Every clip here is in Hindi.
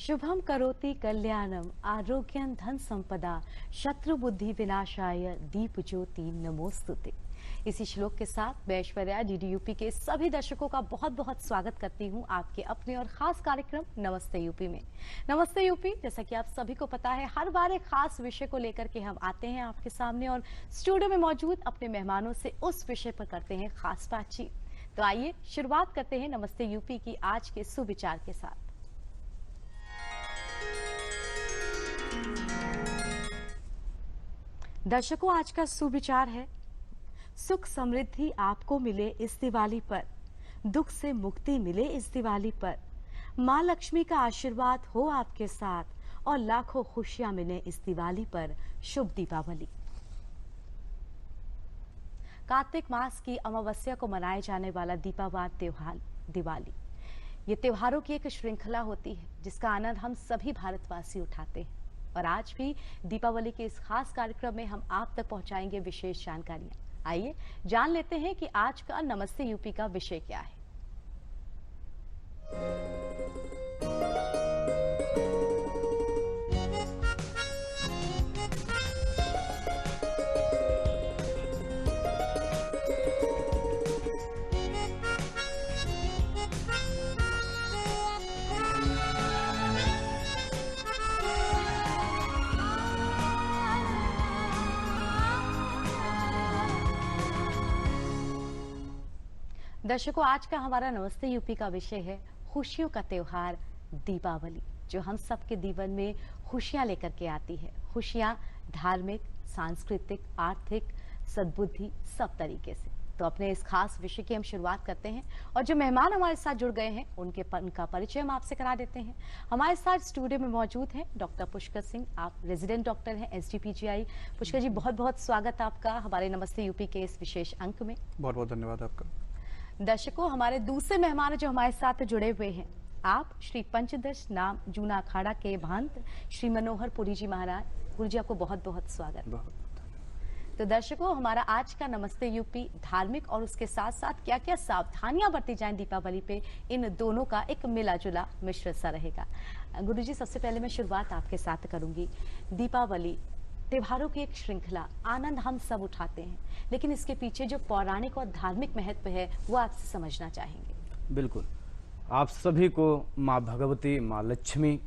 शुभम करोति कल्याणम आरोग्यं धन संपदा शत्रु बुद्धि विनाशाय दीप ज्योति नमोस्तुते। इसी श्लोक के साथ मैं ऐश्वर्या डीडीयूपी के सभी दर्शकों का बहुत बहुत स्वागत करती हूं आपके अपने और खास कार्यक्रम नमस्ते यूपी में। नमस्ते यूपी, जैसा कि आप सभी को पता है, हर बार एक खास विषय को लेकर के हम आते हैं आपके सामने और स्टूडियो में मौजूद अपने मेहमानों से उस विषय पर करते हैं खास बातचीत। तो आइए शुरुआत करते हैं नमस्ते यूपी की आज के सुविचार के साथ। दर्शकों, आज का सुविचार है, सुख समृद्धि आपको मिले इस दिवाली पर, दुख से मुक्ति मिले इस दिवाली पर, माँ लक्ष्मी का आशीर्वाद हो आपके साथ और लाखों खुशियां मिले इस दिवाली पर। शुभ दीपावली। कार्तिक मास की अमावस्या को मनाए जाने वाला दीपावली त्योहार दिवाली, ये त्योहारों की एक श्रृंखला होती है जिसका आनंद हम सभी भारतवासी उठाते हैं। और आज भी दीपावली के इस खास कार्यक्रम में हम आप तक पहुंचाएंगे विशेष जानकारियां। आइए जान लेते हैं कि आज का नमस्ते यूपी का विषय क्या है। दर्शकों, आज का हमारा नमस्ते यूपी का विषय है खुशियों का त्योहार दीपावली, जो हम सबके जीवन में खुशियां लेकर के आती है। खुशियां धार्मिक, सांस्कृतिक, आर्थिक, सद्बुद्धि, सब तरीके से। तो अपने इस खास विषय की हम शुरुआत करते हैं और जो मेहमान हमारे साथ जुड़ गए हैं उनका परिचय हम आपसे करा देते हैं। हमारे साथ स्टूडियो में मौजूद हैं डॉक्टर पुष्कर सिंह, आप रेजिडेंट डॉक्टर हैं एसजीपीजीआई। पुष्कर जी, बहुत बहुत स्वागत आपका हमारे नमस्ते यूपी के इस विशेष अंक में। बहुत बहुत धन्यवाद आपका। दर्शकों, हमारे दूसरे मेहमान जो हमारे साथ जुड़े हुए हैं, आप श्री पंचदश नाम जूना अखाड़ा के महंत श्री मनोहर पुरी जी महाराज। गुरु जी, आपको बहुत बहुत स्वागत। तो दर्शकों, हमारा आज का नमस्ते यूपी धार्मिक और उसके साथ साथ क्या क्या सावधानियां बरती जाएं दीपावली पे, इन दोनों का एक मिला जुला मिश्रण सा रहेगा। गुरु जी, सबसे पहले मैं शुरुआत आपके साथ करूंगी। दीपावली त्योहारों की एक श्रृंखला, आनंद हम सब उठाते हैं, लेकिन इसके पीछे जो पौराणिक और धार्मिक महत्व है वो आपसे समझना चाहेंगे। बिल्कुल, आप सभी को माँ भगवती, माँ लक्ष्मी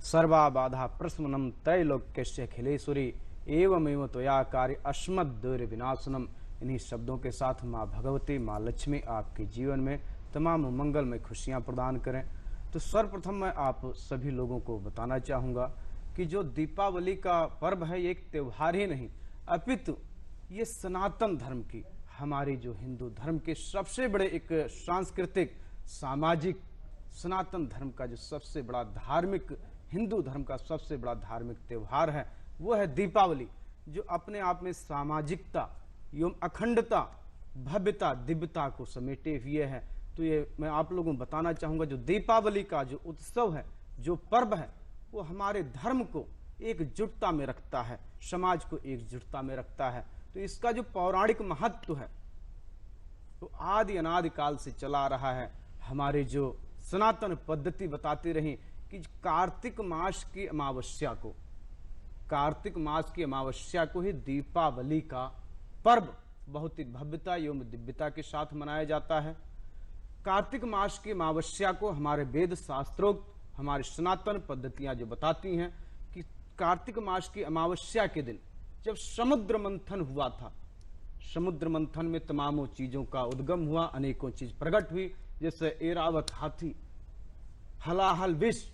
सर्वा बाधा प्रशमनम त्रैलोक्यस्य अखिलेश्वरी एवमेव त्वया कार्य अस्मद्दुर्य विनाशनम, इन्हीं शब्दों के साथ माँ भगवती, माँ लक्ष्मी आपके जीवन में तमाम मंगलमय खुशियाँ प्रदान करें। तो सर्वप्रथम मैं आप सभी लोगों को बताना चाहूँगा कि जो दीपावली का पर्व है ये एक त्योहार ही नहीं, अपितु ये सनातन धर्म की, हमारी जो हिंदू धर्म के सबसे बड़े एक सांस्कृतिक, सामाजिक, सनातन धर्म का जो सबसे बड़ा धार्मिक, हिंदू धर्म का सबसे बड़ा धार्मिक त्योहार है वो है दीपावली, जो अपने आप में सामाजिकता एवं अखंडता, भव्यता, दिव्यता को समेटे हुए है। तो ये मैं आप लोगों को बताना चाहूँगा, जो दीपावली का जो उत्सव है, जो पर्व है, वो हमारे धर्म को एकजुटता में रखता है, समाज को एकजुटता में रखता है। तो इसका जो पौराणिक महत्व है तो आदि अनादि काल से चला रहा है। हमारे जो सनातन पद्धति बताती रही कि कार्तिक मास की अमावस्या को, कार्तिक मास की अमावस्या को ही दीपावली का पर्व बहुत ही भव्यता एवं दिव्यता के साथ मनाया जाता है। कार्तिक मास की अमावस्या को हमारे वेद शास्त्रोक्त, हमारी सनातन पद्धतियां जो बताती हैं कि कार्तिक मास की अमावस्या के दिन जब समुद्र मंथन हुआ था, समुद्र मंथन में तमामों चीजों का उद्गम हुआ, अनेकों चीज प्रकट हुई, जैसे एरावत हाथी, हलाहल विष।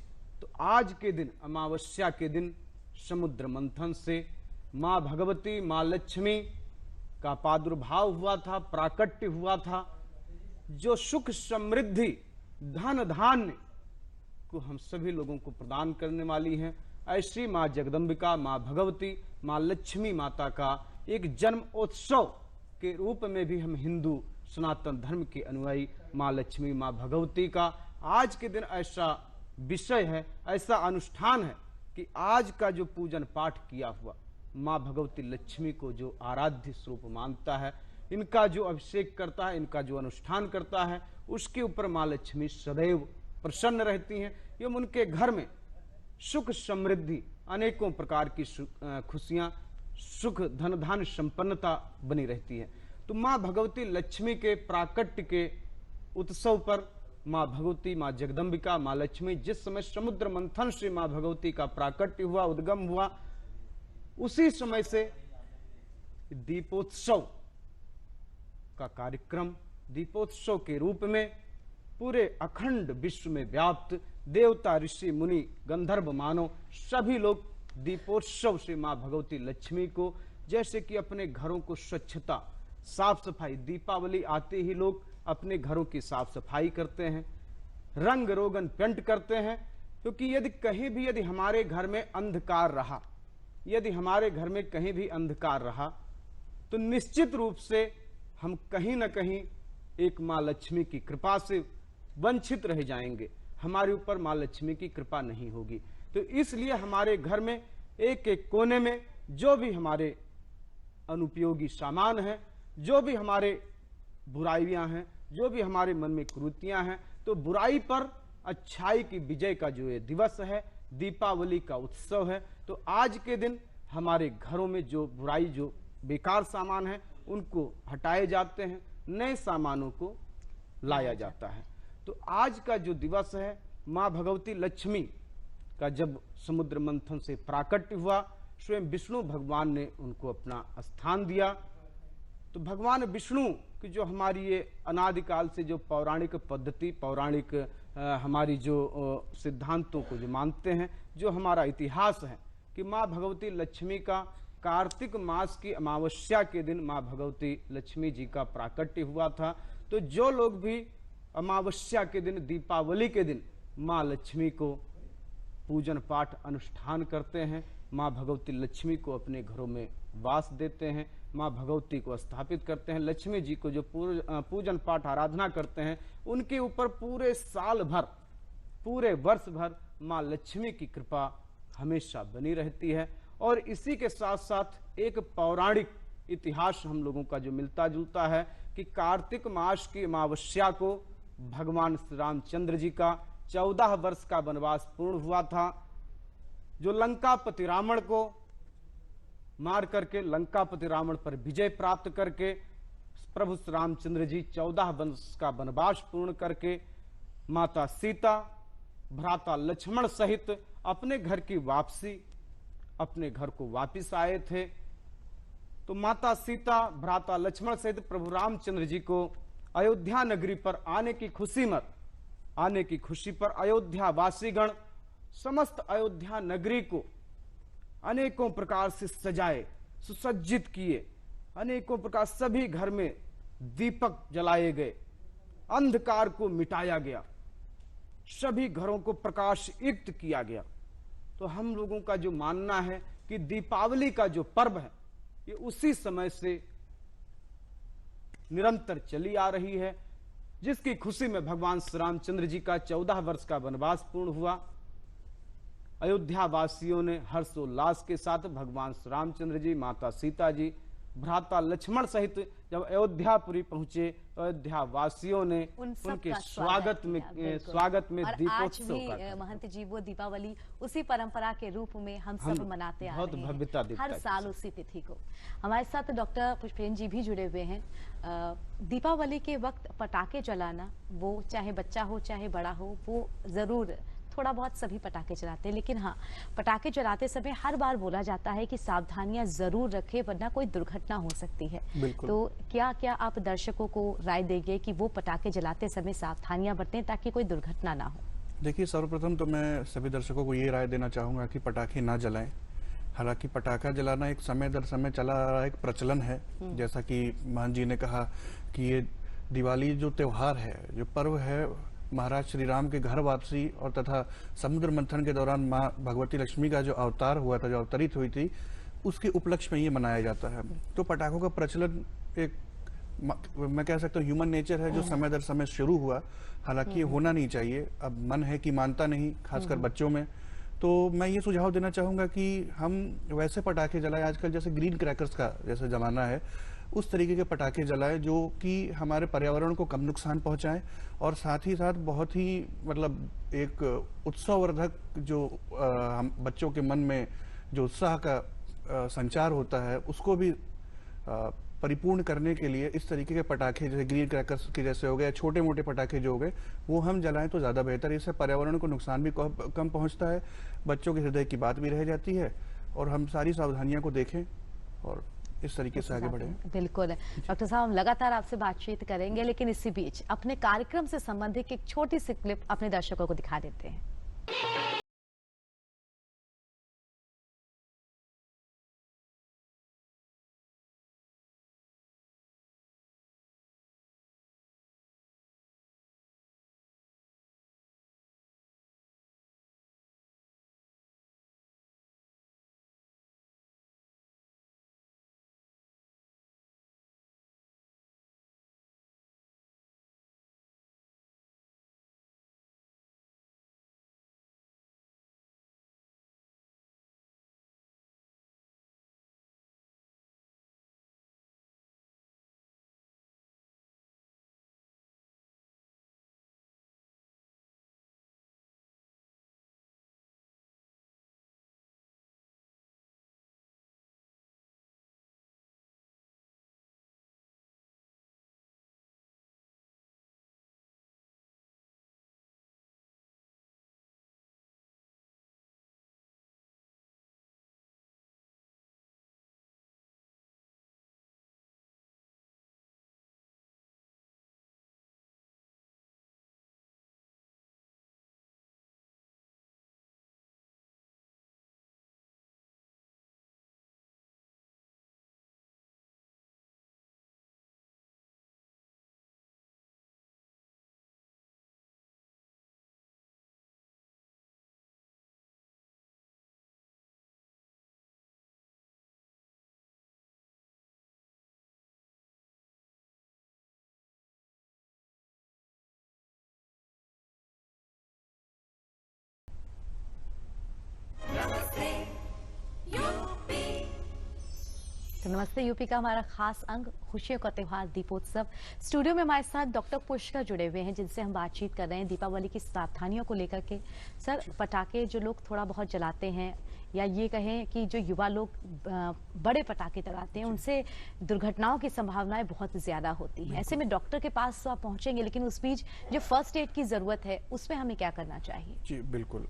तो आज के दिन, अमावस्या के दिन, समुद्र मंथन से माँ भगवती, माँ लक्ष्मी का प्रादुर्भाव हुआ था, प्राकट्य हुआ था, जो सुख समृद्धि, धन धान्य को हम सभी लोगों को प्रदान करने वाली हैं। ऐसी माँ जगदम्बिका, माँ भगवती, माँ लक्ष्मी माता का एक जन्म उत्सव के रूप में भी हम हिंदू सनातन धर्म के अनुयायी माँ लक्ष्मी, माँ भगवती का आज के दिन ऐसा विषय है, ऐसा अनुष्ठान है कि आज का जो पूजन पाठ किया हुआ, माँ भगवती लक्ष्मी को जो आराध्य स्वरूप मानता है, इनका जो अभिषेक करता है, इनका जो अनुष्ठान करता है, उसके ऊपर माँ लक्ष्मी सदैव प्रसन्न रहती हैं एवं उनके घर में सुख समृद्धि, अनेकों प्रकार की खुशियां, सुख, धन धान्य संपन्नता बनी रहती है। तो माँ भगवती लक्ष्मी के प्राकट्य के उत्सव पर माँ भगवती, माँ जगदम्बिका, माँ लक्ष्मी जिस समय समुद्र मंथन से माँ भगवती का प्राकट्य हुआ, उद्गम हुआ, उसी समय से दीपोत्सव का कार्यक्रम दीपोत्सव के रूप में पूरे अखंड विश्व में व्याप्त, देवता, ऋषि, मुनि, गंधर्व, मानव सभी लोग दीपोत्सव से माँ भगवती लक्ष्मी को, जैसे कि अपने घरों को स्वच्छता, साफ सफाई, दीपावली आते ही लोग अपने घरों की साफ सफाई करते हैं, रंग रोगन पेंट करते हैं, क्योंकि यदि कहीं भी यदि हमारे घर में अंधकार रहा, यदि हमारे घर में कहीं भी अंधकार रहा, तो निश्चित रूप से हम कहीं ना कहीं एक माँ लक्ष्मी की कृपा से वंचित रह जाएंगे, हमारे ऊपर माँ लक्ष्मी की कृपा नहीं होगी। तो इसलिए हमारे घर में एक एक कोने में जो भी हमारे अनुपयोगी सामान है, जो भी हमारे बुराइयां हैं, जो भी हमारे मन में कुरीतियां हैं, तो बुराई पर अच्छाई की विजय का जो ये दिवस है, दीपावली का उत्सव है, तो आज के दिन हमारे घरों में जो बुराई, जो बेकार सामान है, उनको हटाए जाते हैं, नए सामानों को लाया जाता है। तो आज का जो दिवस है, माँ भगवती लक्ष्मी का जब समुद्र मंथन से प्राकट्य हुआ, स्वयं विष्णु भगवान ने उनको अपना स्थान दिया। तो भगवान विष्णु की जो हमारी ये अनादिकाल से जो पौराणिक पद्धति, पौराणिक हमारी जो सिद्धांतों को जो मानते हैं, जो हमारा इतिहास है कि माँ भगवती लक्ष्मी का कार्तिक मास की अमावस्या के दिन माँ भगवती लक्ष्मी जी का प्राकट्य हुआ था। तो जो लोग भी अमावस्या के दिन, दीपावली के दिन माँ लक्ष्मी को पूजन पाठ अनुष्ठान करते हैं, माँ भगवती लक्ष्मी को अपने घरों में वास देते हैं, माँ भगवती को स्थापित करते हैं, लक्ष्मी जी को जो पूजन पाठ आराधना करते हैं, उनके ऊपर पूरे साल भर, पूरे वर्ष भर माँ लक्ष्मी की कृपा हमेशा बनी रहती है। और इसी के साथ साथ एक पौराणिक इतिहास हम लोगों का जो मिलता जुलता है कि कार्तिक मास की अमावस्या को भगवान श्री रामचंद्र जी का 14 वर्ष का वनवास पूर्ण हुआ था। जो लंकापति रावण को मार करके, लंकापति रावण पर विजय प्राप्त करके प्रभु श्री रामचंद्र जी 14 वर्ष का वनवास पूर्ण करके माता सीता, भ्राता लक्ष्मण सहित अपने घर की वापसी, अपने घर को वापिस आए थे। तो माता सीता, भ्राता लक्ष्मण सहित प्रभु रामचंद्र जी को अयोध्या नगरी पर आने की खुशी पर अयोध्या वासीगण समस्त अयोध्या नगरी को अनेकों प्रकार से सजाए, सुसज्जित किए, अनेकों प्रकार सभी घर में दीपक जलाए गए, अंधकार को मिटाया गया, सभी घरों को प्रकाश युक्त किया गया। तो हम लोगों का जो मानना है कि दीपावली का जो पर्व है, ये उसी समय से निरंतर चली आ रही है, जिसकी खुशी में भगवान श्री रामचंद्र जी का 14 वर्ष का वनवास पूर्ण हुआ। अयोध्या वासियों ने हर्षोल्लास के साथ भगवान श्री रामचंद्र जी, माता सीता जी, भ्राता लक्ष्मण सहित जब अयोध्यापुरी पहुंचे, तो अयोध्या वासियों ने उनके स्वागत में दीपोत्सव का। महंत जी, वो दीपावली उसी परंपरा के रूप में हम सब मनाते आ रहे हैं हर साल उसी तिथि को। हमारे साथ डॉक्टर पुष्पेंद्र जी भी जुड़े हुए हैं। दीपावली के वक्त पटाखे जलाना, वो चाहे बच्चा हो चाहे बड़ा हो, वो जरूर थोड़ा बहुत सभी पटाखे चलाते हैं, लेकिन हाँ, पटाखे चलाते समय हर बार बोला जाता है कि सावधानियां जरूर रखें, वरना कोई दुर्घटना हो सकती है। तो क्या क्या आप दर्शकों को राय देंगे कि वो पटाखे जलाते समय सावधानियां बरतें ताकि कोई दुर्घटना ना हो? देखिए, सर्वप्रथम तो मैं सभी दर्शकों को ये राय देना चाहूंगा कि पटाखे ना जलाएं। हालांकि पटाखा जलाना एक समय दर समय चला आ रहा एक प्रचलन है, जैसा कि महंत जी ने कहा कि ये दिवाली जो त्योहार है, जो पर्व है, महाराज श्री राम के घर वापसी और तथा समुद्र मंथन के दौरान माँ भगवती लक्ष्मी का जो अवतार हुआ था, जो अवतरित हुई थी, उसके उपलक्ष्य में ये मनाया जाता है। तो पटाखों का प्रचलन एक, मैं कह सकता हूँ, ह्यूमन नेचर है जो समय दर समय शुरू हुआ। हालांकि ये होना नहीं चाहिए, अब मन है कि मानता नहीं, खासकर बच्चों में। तो मैं ये सुझाव देना चाहूंगा कि हम वैसे पटाखे जलाएं, आजकल जैसे ग्रीन क्रैकर्स का जैसे जमाना है, उस तरीके के पटाखे जलाएं जो कि हमारे पर्यावरण को कम नुकसान पहुंचाएं और साथ ही साथ बहुत ही मतलब एक उत्सववर्धक जो हम बच्चों के मन में जो उत्साह का संचार होता है उसको भी परिपूर्ण करने के लिए इस तरीके के पटाखे जैसे ग्रीन क्रैकर्स के जैसे हो गए, छोटे मोटे पटाखे जो हो गए, वो हम जलाएं तो ज़्यादा बेहतर है। इससे पर्यावरण को नुकसान भी कम पहुंचता है, बच्चों के हृदय की बात भी रह जाती है और हम सारी सावधानियों को देखें और इस तरीके से आगे बढ़े। बिल्कुल डॉक्टर साहब, हम लगातार आपसे बातचीत करेंगे, लेकिन इसी बीच अपने कार्यक्रम से संबंधित एक छोटी सी क्लिप अपने दर्शकों को दिखा देते हैं। तो नमस्ते यूपी का हमारा खास अंग खुशियों का त्योहार दीपोत्सव। स्टूडियो में हमारे साथ डॉक्टर पुष्कर जुड़े हुए हैं, जिनसे हम बातचीत कर रहे हैं दीपावली की सावधानियों को लेकर के। सर, पटाखे जो लोग थोड़ा बहुत जलाते हैं या ये कहें कि जो युवा लोग बड़े पटाखे जलाते हैं, उनसे दुर्घटनाओं की संभावनाएं बहुत ज्यादा होती हैं। ऐसे में डॉक्टर के पास तो आप पहुंचेंगे, लेकिन उस बीच जो फर्स्ट एड की जरूरत है उसमें हमें क्या करना चाहिए? जी बिल्कुल।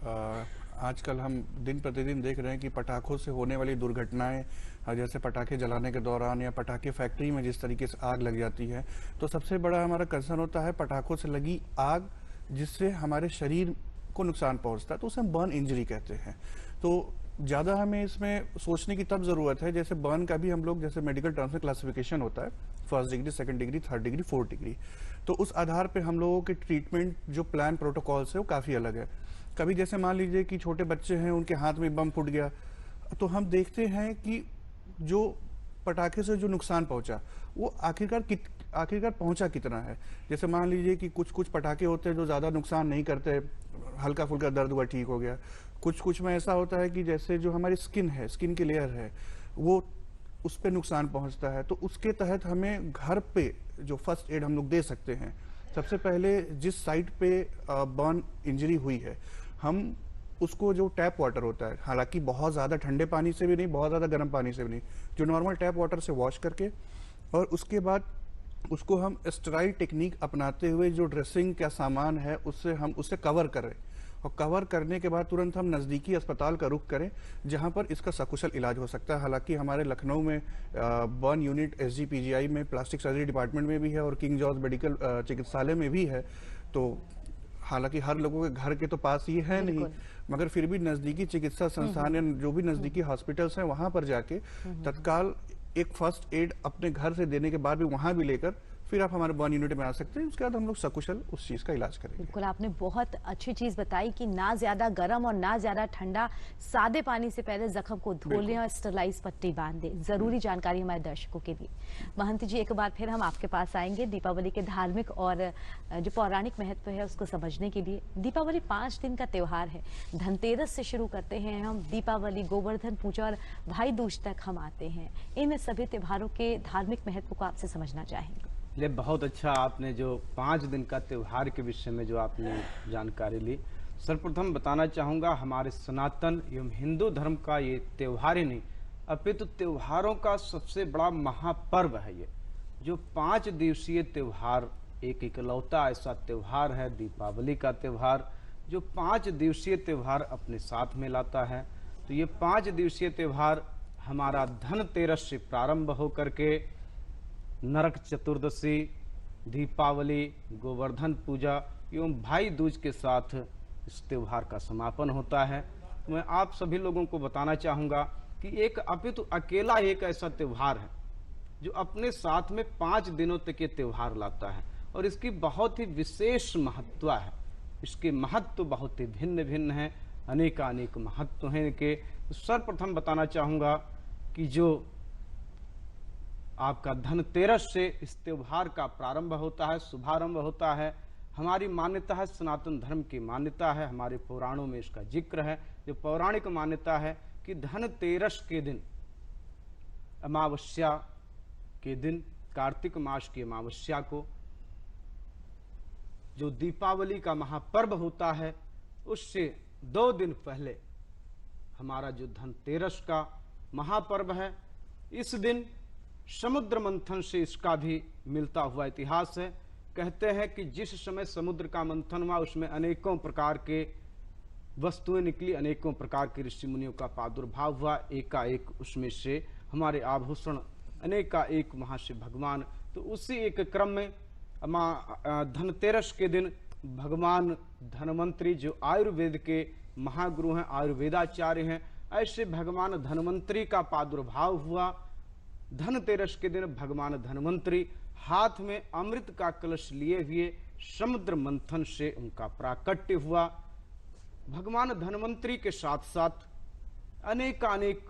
आजकल हम दिन प्रतिदिन देख रहे हैं कि पटाखों से होने वाली दुर्घटनाएं, जैसे पटाखे जलाने के दौरान या पटाखे फैक्ट्री में जिस तरीके से आग लग जाती है, तो सबसे बड़ा हमारा कंसर्न होता है पटाखों से लगी आग जिससे हमारे शरीर को नुकसान पहुंचता है, तो उसे हम बर्न इंजरी कहते हैं। तो ज़्यादा हमें इसमें सोचने की तब ज़रूरत है, जैसे बर्न का भी हम लोग जैसे मेडिकल टर्म्स में क्लासिफिकेशन होता है, 1st degree, 2nd degree, 3rd degree, 4th degree. तो उस आधार पे हम लोगों के ट्रीटमेंट जो प्लान प्रोटोकॉल्स है वो काफ़ी अलग है। कभी जैसे मान लीजिए कि छोटे बच्चे हैं, उनके हाथ में बम फूट गया, तो हम देखते हैं कि जो पटाखे से जो नुकसान पहुंचा वो आखिरकार पहुंचा कितना है। जैसे मान लीजिए कि कुछ पटाखे होते हैं जो ज़्यादा नुकसान नहीं करते, हल्का फुल्का दर्द हुआ ठीक हो गया। कुछ में ऐसा होता है कि जैसे जो हमारी स्किन है, स्किन की लेयर है, वो उस पर नुकसान पहुंचता है। तो उसके तहत हमें घर पे जो फर्स्ट एड हम लोग दे सकते हैं, सबसे पहले जिस साइट पे बर्न इंजरी हुई है, हम उसको जो टैप वाटर होता है, हालांकि बहुत ज़्यादा ठंडे पानी से भी नहीं, बहुत ज़्यादा गर्म पानी से भी नहीं, जो नॉर्मल टैप वाटर से वॉश करके और उसके बाद उसको हम स्टेराइल टेक्निक अपनाते हुए जो ड्रेसिंग का सामान है उससे हम उसे कवर करें, और कवर करने के बाद तुरंत हम नज़दीकी अस्पताल का रुख करें जहां पर इसका सकुशल इलाज हो सकता है। हालांकि हमारे लखनऊ में बर्न यूनिट SGPGI में प्लास्टिक सर्जरी डिपार्टमेंट में भी है और किंग जॉर्ज मेडिकल चिकित्सालय में भी है। तो हालांकि हर लोगों के घर के तो पास ये है नहीं, मगर फिर भी नज़दीकी चिकित्सा संस्थान या जो भी नज़दीकी हॉस्पिटल्स हैं वहां पर जाके तत्काल एक फर्स्ट एड अपने घर से देने के बाद भी वहां भी लेकर फिर आप हमारे बर्न यूनिट में आ सकते हैं। उसके बाद हम लोग सकुशल उस चीज का इलाज करेंगे। बिल्कुल, आपने बहुत अच्छी चीज बताई कि ना ज्यादा गर्म और ना ज्यादा ठंडा, सादे पानी से पहले जख्म को धो लें और स्टरलाइज पट्टी बांध दें। जरूरी जानकारी हमारे दर्शकों के लिए। महंत जी, एक बार फिर हम आपके पास आएंगे दीपावली के धार्मिक और जो पौराणिक महत्व है उसको समझने के लिए। दीपावली 5 दिन का त्योहार है। धनतेरस से शुरू करते हैं हम, दीपावली, गोवर्धन पूजा और भाई दूज तक हम आते हैं। इन सभी त्योहारों के धार्मिक महत्व को आपसे समझना चाहेंगे। ये बहुत अच्छा आपने जो 5 दिन का त्योहार के विषय में जो आपने जानकारी ली। सर्वप्रथम बताना चाहूँगा, हमारे सनातन एवं हिंदू धर्म का ये त्योहार ही नहीं अपितु त्योहारों का सबसे बड़ा महापर्व है। ये जो 5 दिवसीय त्योहार, एक इकलौता ऐसा त्योहार है दीपावली का त्योहार, जो 5 दिवसीय त्योहार अपने साथ में लाता है। तो ये 5 दिवसीय त्योहार हमारा धनतेरस से प्रारंभ होकर के नरक चतुर्दशी, दीपावली, गोवर्धन पूजा एवं भाई दूज के साथ इस त्योहार का समापन होता है। तो मैं आप सभी लोगों को बताना चाहूँगा कि एक अपितु अकेला एक ऐसा त्योहार है जो अपने साथ में 5 दिनों तक ये त्योहार लाता है और इसकी बहुत ही विशेष महत्व है। इसके महत्व बहुत ही भिन्न भिन्न हैं, अनेकानेक महत्व हैं इनके। सर्वप्रथम बताना चाहूँगा कि जो आपका धनतेरस से इस त्योहार का प्रारंभ होता है, शुभारंभ होता है। हमारी मान्यता है, सनातन धर्म की मान्यता है, हमारे पुराणों में इसका जिक्र है। जो पौराणिक मान्यता है कि धनतेरस के दिन, अमावस्या के दिन, कार्तिक मास की अमावस्या को जो दीपावली का महापर्व होता है, उससे 2 दिन पहले हमारा जो धनतेरस का महापर्व है, इस दिन समुद्र मंथन से इसका भी मिलता हुआ इतिहास है। कहते हैं कि जिस समय समुद्र का मंथन हुआ उसमें अनेकों प्रकार के वस्तुएं निकली, अनेकों प्रकार के ऋषि मुनियों का प्रादुर्भाव हुआ। एकाएक उसमें से हमारे आभूषण अनेकाएक वहां से भगवान। तो उसी एक क्रम में धनतेरस के दिन भगवान धन्वंतरी, जो आयुर्वेद के महागुरु हैं, आयुर्वेदाचार्य हैं, ऐसे भगवान धन्वंतरी का प्रादुर्भाव हुआ। धनतेरस के दिन भगवान धन्वंतरी हाथ में अमृत का कलश लिए हुए समुद्र मंथन से उनका प्राकट्य हुआ। भगवान धन्वंतरी के साथ साथ अनेकानेक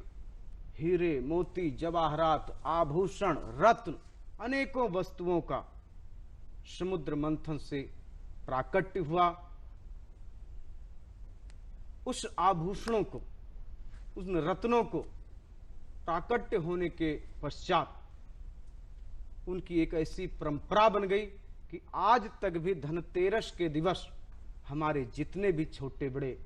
हीरे, मोती, जवाहरात, आभूषण, रत्न, अनेकों वस्तुओं का समुद्र मंथन से प्राकट्य हुआ। उस आभूषणों को, उन रत्नों को प्राकट्य होने के पश्चात उनकी एक ऐसी परंपरा बन गई कि आज तक भी धनतेरस के दिवस हमारे जितने भी छोटे बड़े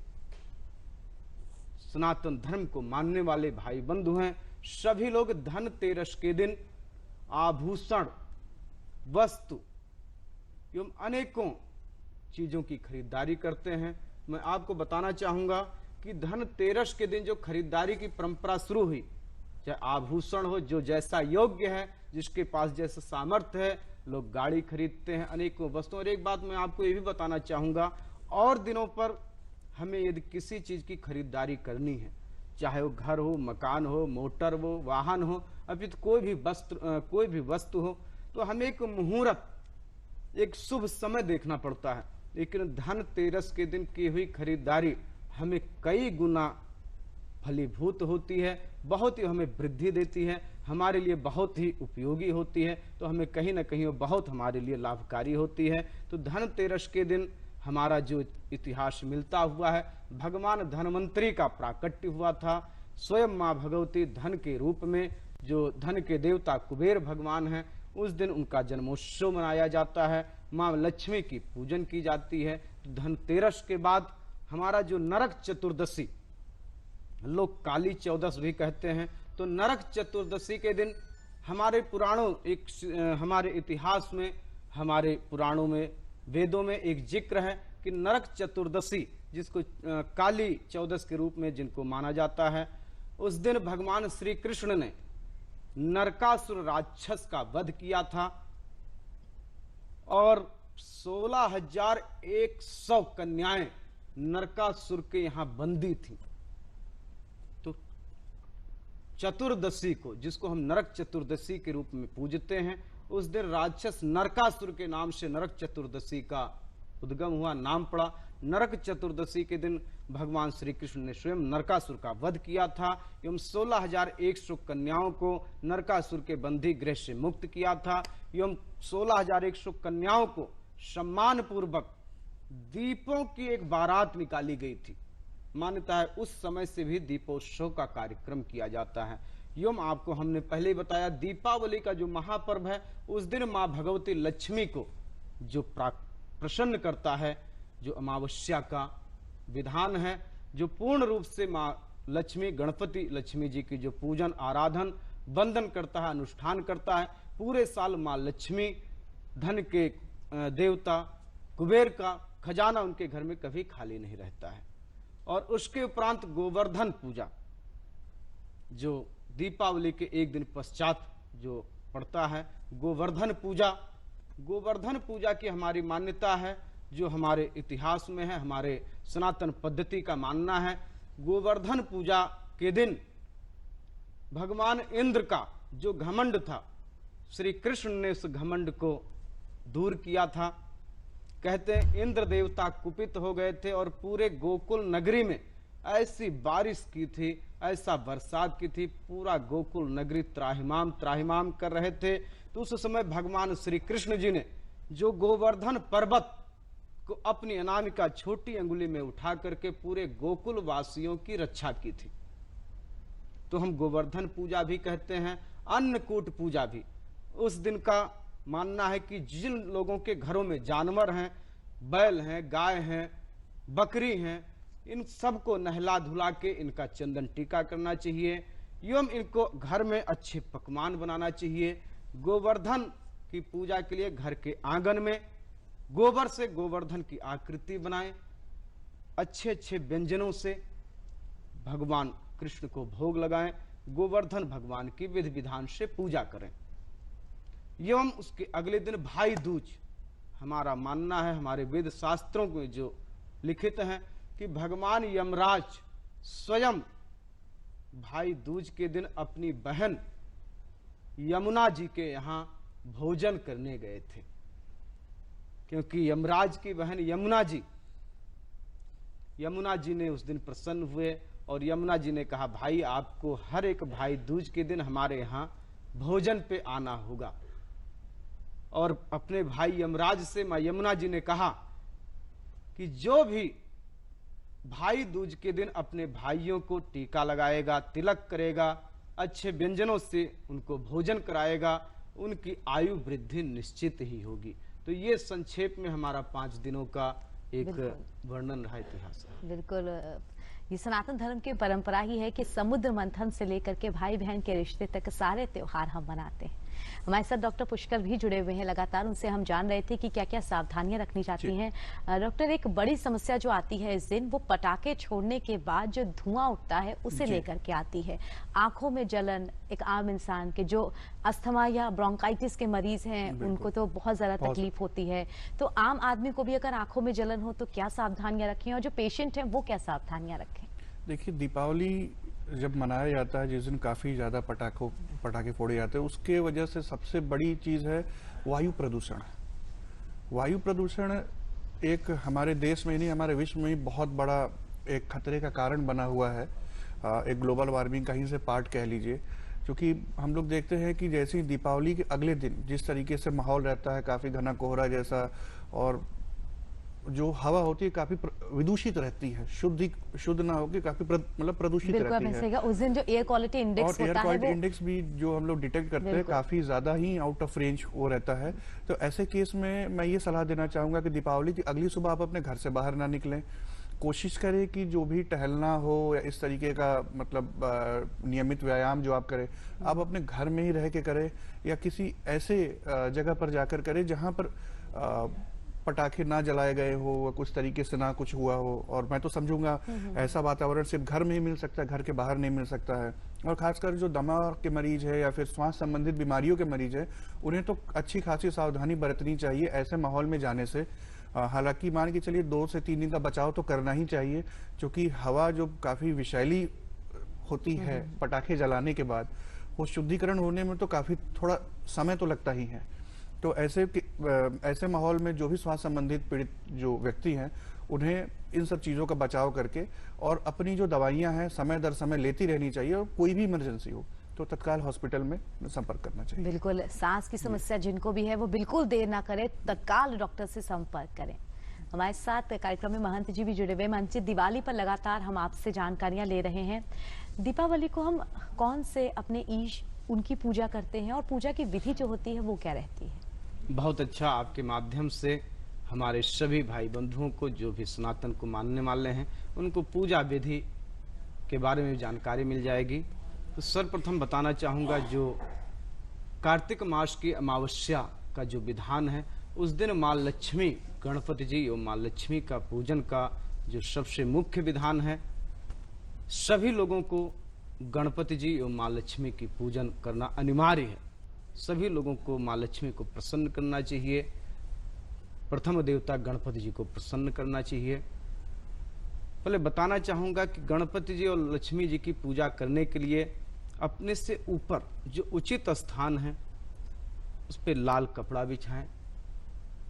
सनातन धर्म को मानने वाले भाई बंधु हैं, सभी लोग धनतेरस के दिन आभूषण, वस्तु एवं अनेकों चीजों की खरीदारी करते हैं। मैं आपको बताना चाहूंगा कि धनतेरस के दिन जो खरीदारी की परंपरा शुरू हुई, चाहे आभूषण हो, जो जैसा योग्य है, जिसके पास जैसा सामर्थ्य है, लोग गाड़ी खरीदते हैं, अनेकों वस्तुओं। और एक बात मैं आपको ये भी बताना चाहूंगा, और दिनों पर हमें यदि किसी चीज की खरीदारी करनी है, चाहे वो घर हो, मकान हो, मोटर हो, वाहन हो, अभी तो कोई भी वस्तु हो, तो हमें एक मुहूर्त, एक शुभ समय देखना पड़ता है। लेकिन धनतेरस के दिन की हुई खरीदारी हमें कई गुना फलीभूत होती है, बहुत ही हमें वृद्धि देती है, हमारे लिए बहुत ही उपयोगी होती है। तो हमें कहीं ना कहीं वो बहुत हमारे लिए लाभकारी होती है। तो धनतेरस के दिन हमारा जो इतिहास मिलता हुआ है, भगवान धन्वंतरी का प्राकट्य हुआ था। स्वयं माँ भगवती धन के रूप में, जो धन के देवता कुबेर भगवान हैं, उस दिन उनका जन्मोत्सव मनाया जाता है। माँ लक्ष्मी की पूजन की जाती है। तो धनतेरस के बाद हमारा जो नरक चतुर्दशी, लोग काली चौदस भी कहते हैं, तो नरक चतुर्दशी के दिन हमारे पुराणों, हमारे इतिहास में, हमारे पुराणों में, वेदों में एक जिक्र है कि नरक चतुर्दशी, जिसको काली चौदस के रूप में जिनको माना जाता है, उस दिन भगवान श्री कृष्ण ने नरकासुर राक्षस का वध किया था और 16,100 कन्याएं नरकासुर के यहां बंदी थी। तो चतुर्दशी को, जिसको हम नरक चतुर्दशी के रूप में पूजते हैं, उस दिन राक्षस नरकासुर के नाम से नरक चतुर्दशी का उद्गम हुआ, नाम पड़ा। नरक चतुर्दशी के दिन भगवान श्री कृष्ण ने स्वयं नरकासुर का वध किया था एवं 16,100 कन्याओं को नरकासुर के बंदी गृह से मुक्त किया था एवं 16,100 कन्याओं को सम्मान पूर्वक दीपों की एक बारात निकाली गई थी। मान्यता है उस समय से भी दीपोत्सव का कार्यक्रम किया जाता है। एवं आपको हमने पहले ही बताया, दीपावली का जो महापर्व है उस दिन मां भगवती लक्ष्मी को जो प्रसन्न करता है, जो अमावस्या का विधान है, जो पूर्ण रूप से मां लक्ष्मी गणपति लक्ष्मी जी की जो पूजन आराधन वंदन करता है, अनुष्ठान करता है, पूरे साल मां लक्ष्मी धन के देवता कुबेर का खजाना उनके घर में कभी खाली नहीं रहता है। और उसके उपरांत गोवर्धन पूजा जो दीपावली के एक दिन पश्चात जो पड़ता है, गोवर्धन पूजा। गोवर्धन पूजा की हमारी मान्यता है, जो हमारे इतिहास में है, हमारे सनातन पद्धति का मानना है। गोवर्धन पूजा के दिन भगवान इंद्र का जो घमंड था, श्री कृष्ण ने उस घमंड को दूर किया था। कहते हैं इंद्र देवता कुपित हो गए थे और पूरे गोकुल नगरी में ऐसी बारिश की थी, ऐसा बरसात की थी, पूरा गोकुल नगरी त्राहिमाम त्राहिमाम कर रहे थे। तो उस समय भगवान श्री कृष्ण जी ने जो गोवर्धन पर्वत को अपनी अनामिका छोटी अंगुली में उठा करके पूरे गोकुल वासियों की रक्षा की थी। तो हम गोवर्धन पूजा भी कहते हैं, अन्नकूट पूजा भी। उस दिन का मानना है कि जिन लोगों के घरों में जानवर हैं, बैल हैं, गाय हैं, बकरी हैं, इन सबको नहला धुला के इनका चंदन टीका करना चाहिए एवं इनको घर में अच्छे पकवान बनाना चाहिए। गोवर्धन की पूजा के लिए घर के आंगन में गोबर से गोवर्धन की आकृति बनाएं, अच्छे अच्छे व्यंजनों से भगवान कृष्ण को भोग लगाएं, गोवर्धन भगवान की विधि विधान से पूजा करें। एवं उसके अगले दिन भाई दूज, हमारा मानना है, हमारे वेद शास्त्रों में जो लिखित है कि भगवान यमराज स्वयं भाई दूज के दिन अपनी बहन यमुना जी के यहाँ भोजन करने गए थे, क्योंकि यमराज की बहन यमुना जी ने उस दिन प्रसन्न हुए और यमुना जी ने कहा, भाई आपको हर एक भाई दूज के दिन हमारे यहाँ भोजन पे आना होगा। और अपने भाई यमराज से मां यमुना जी ने कहा कि जो भी भाई दूज के दिन अपने भाइयों को टीका लगाएगा, तिलक करेगा, अच्छे व्यंजनों से उनको भोजन कराएगा, उनकी आयु वृद्धि निश्चित ही होगी। तो ये संक्षेप में हमारा 5 दिनों का एक वर्णन रहा इतिहास। बिल्कुल, ये सनातन धर्म की परंपरा ही है कि समुद्र मंथन से लेकर के भाई बहन के रिश्ते तक सारे त्योहार हम मनाते हैं। हमारे साथ डॉक्टर पुष्कर भी जुड़े हुए हैं लगातार, उनसे हम जान रहे थे कि क्या क्या सावधानियां रखनी जाती हैं। डॉक्टर, एक बड़ी समस्या जो आती है इस दिन, वो पटाखे छोड़ने के बाद जो धुआं उठता है उसे लेकर के आती है। आंखों में जलन, एक आम इंसान के जो अस्थमा या ब्रोंकाइटिस के मरीज हैं उनको तो बहुत ज्यादा तकलीफ होती है। तो आम आदमी को भी अगर आंखों में जलन हो तो क्या सावधानियां रखें, और जो पेशेंट हैं वो क्या सावधानियां रखें? देखिए, दीपावली जब मनाया जाता है, जिस दिन काफ़ी ज़्यादा पटाखे फोड़े जाते हैं, उसके वजह से सबसे बड़ी चीज़ है वायु प्रदूषण। वायु प्रदूषण एक हमारे देश में ही नहीं, हमारे विश्व में ही बहुत बड़ा एक खतरे का कारण बना हुआ है। एक ग्लोबल वार्मिंग का ही से पार्ट कह लीजिए, क्योंकि हम लोग देखते हैं कि जैसे ही दीपावली के अगले दिन जिस तरीके से माहौल रहता है, काफ़ी घना कोहरा जैसा, और जो हवा होती है काफी विदूषित रहती है, शुद्ध ना होकर काफी मतलब प्रदूषित रहती है। उस दिन जो एयर क्वालिटी इंडेक्स होता है, एयर क्वालिटी इंडेक्स भी जो हम लोग डिटेक्ट करते हैं काफी ज्यादा ही आउट ऑफ रेंज वो रहता है। तो ऐसे केस में मैं ये सलाह देना चाहूंगा कि दीपावली की अगली सुबह आप अपने घर से बाहर ना निकलें। कोशिश करें कि जो भी टहलना हो या इस तरीके का मतलब नियमित व्यायाम जो आप करें, आप अपने घर में ही रह के करें या किसी ऐसे जगह पर जाकर करें जहां पर पटाखे ना जलाए गए हो या कुछ तरीके से ना कुछ हुआ हो। और मैं तो समझूंगा ऐसा वातावरण सिर्फ घर में ही मिल सकता है, घर के बाहर नहीं मिल सकता है। और खासकर जो दमा के मरीज है या फिर श्वास संबंधित बीमारियों के मरीज है, उन्हें तो अच्छी खासी सावधानी बरतनी चाहिए ऐसे माहौल में जाने से। हालांकि मान के चलिए 2 से 3 दिन का बचाव तो करना ही चाहिए, क्योंकि हवा जो काफी विषैली होती है पटाखे जलाने के बाद, वो शुद्धिकरण होने में तो काफी थोड़ा समय तो लगता ही है। तो ऐसे माहौल में जो भी श्वास संबंधित पीड़ित जो व्यक्ति हैं, उन्हें इन सब चीज़ों का बचाव करके और अपनी जो दवाइयाँ हैं समय दर समय लेती रहनी चाहिए, और कोई भी इमरजेंसी हो तो तत्काल हॉस्पिटल में संपर्क करना चाहिए। बिल्कुल, सांस की समस्या जिनको भी है वो बिल्कुल देर ना करें, तत्काल डॉक्टर से संपर्क करें। हमारे साथ कार्यक्रम में महंत जी भी जुड़े हुए। महंत जी, दिवाली पर लगातार हम आपसे जानकारियां ले रहे हैं। दीपावली को हम कौन से अपने ईश उनकी पूजा करते हैं और पूजा की विधि जो होती है वो क्या रहती है? बहुत अच्छा, आपके माध्यम से हमारे सभी भाई बंधुओं को, जो भी सनातन को मानने वाले हैं, उनको पूजा विधि के बारे में जानकारी मिल जाएगी। तो सर्वप्रथम बताना चाहूँगा, जो कार्तिक मास की अमावस्या का जो विधान है, उस दिन माँ लक्ष्मी, गणपति जी और माँ लक्ष्मी का पूजन का जो सबसे मुख्य विधान है। सभी लोगों को गणपति जी और माँ लक्ष्मी की पूजन करना अनिवार्य है। सभी लोगों को माँ लक्ष्मी को प्रसन्न करना चाहिए, प्रथम देवता गणपति जी को प्रसन्न करना चाहिए। पहले बताना चाहूंगा कि गणपति जी और लक्ष्मी जी की पूजा करने के लिए अपने से ऊपर जो उचित स्थान है उस पर लाल कपड़ा बिछाएं,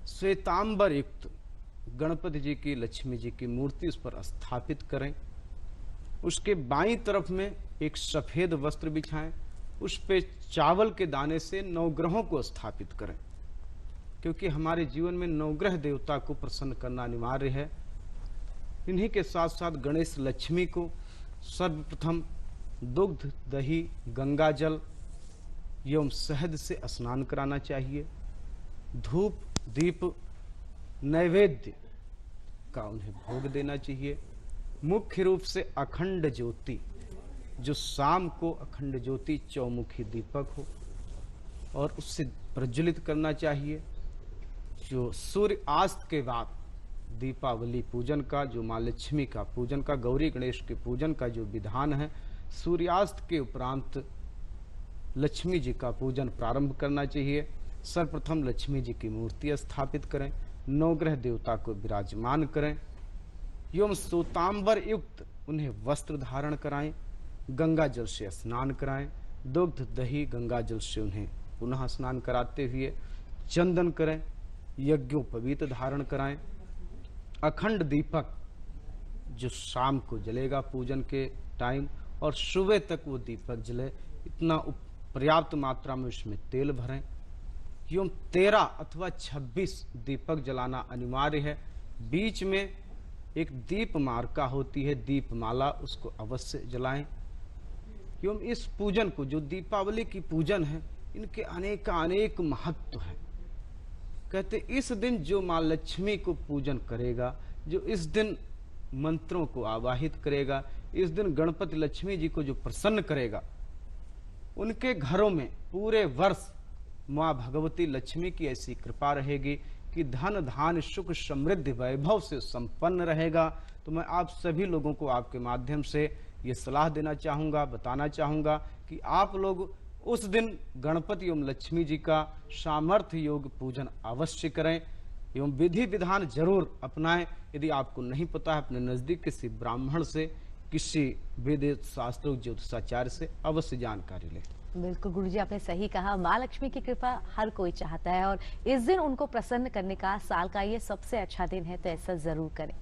श्वेतांबर युक्त गणपति जी की, लक्ष्मी जी की मूर्ति उस पर स्थापित करें। उसके बाईं तरफ में एक सफेद वस्त्र बिछाएं, उस पे चावल के दाने से नवग्रहों को स्थापित करें, क्योंकि हमारे जीवन में नवग्रह देवता को प्रसन्न करना अनिवार्य है। इन्हीं के साथ साथ गणेश लक्ष्मी को सर्वप्रथम दुग्ध, दही, गंगा जल एवं शहद से स्नान कराना चाहिए। धूप, दीप, नैवेद्य का उन्हें भोग देना चाहिए। मुख्य रूप से अखंड ज्योति, जो शाम को अखंड ज्योति चौमुखी दीपक हो और उससे प्रज्वलित करना चाहिए। जो सूर्यास्त के बाद दीपावली पूजन का, जो माँ लक्ष्मी का पूजन का, गौरी गणेश के पूजन का जो विधान है, सूर्यास्त के उपरांत लक्ष्मी जी का पूजन प्रारंभ करना चाहिए। सर्वप्रथम लक्ष्मी जी की मूर्ति स्थापित करें, नवग्रह देवता को विराजमान करें एवं सूतांबर युक्त उन्हें वस्त्र धारण कराएं, गंगा जल से स्नान कराएं, दुग्ध, दही, गंगा जल से उन्हें पुनः स्नान कराते हुए चंदन करें, यज्ञोपवीत धारण कराएं। अखंड दीपक जो शाम को जलेगा पूजन के टाइम और सुबह तक वो दीपक जले, इतना पर्याप्त मात्रा में उसमें तेल भरें। एवं 13 अथवा 26 दीपक जलाना अनिवार्य है। बीच में एक दीप मार्का होती है, दीपमाला, उसको अवश्य जलाएं। एवं इस पूजन को, जो दीपावली की पूजन है, इनके अनेक महत्व हैं। कहते इस दिन जो माँ लक्ष्मी को पूजन करेगा, जो इस दिन मंत्रों को आवाहित करेगा, इस दिन गणपति लक्ष्मी जी को जो प्रसन्न करेगा, उनके घरों में पूरे वर्ष माँ भगवती लक्ष्मी की ऐसी कृपा रहेगी कि धन धान्य सुख समृद्धि वैभव से संपन्न रहेगा। तो मैं आप सभी लोगों को आपके माध्यम से ये सलाह देना चाहूँगा, बताना चाहूँगा कि आप लोग उस दिन गणपति एवं लक्ष्मी जी का सामर्थ्य योग पूजन अवश्य करें एवं विधि विधान जरूर अपनाएं। यदि आपको नहीं पता है, अपने नज़दीक किसी ब्राह्मण से, किसी वेद शास्त्रों ज्योतिषाचार्य से अवश्य जानकारी लें। बिल्कुल गुरुजी, आपने सही कहा। माँ लक्ष्मी की कृपा हर कोई चाहता है और इस दिन उनको प्रसन्न करने का साल का ये सबसे अच्छा दिन है, तो ऐसा जरूर करें।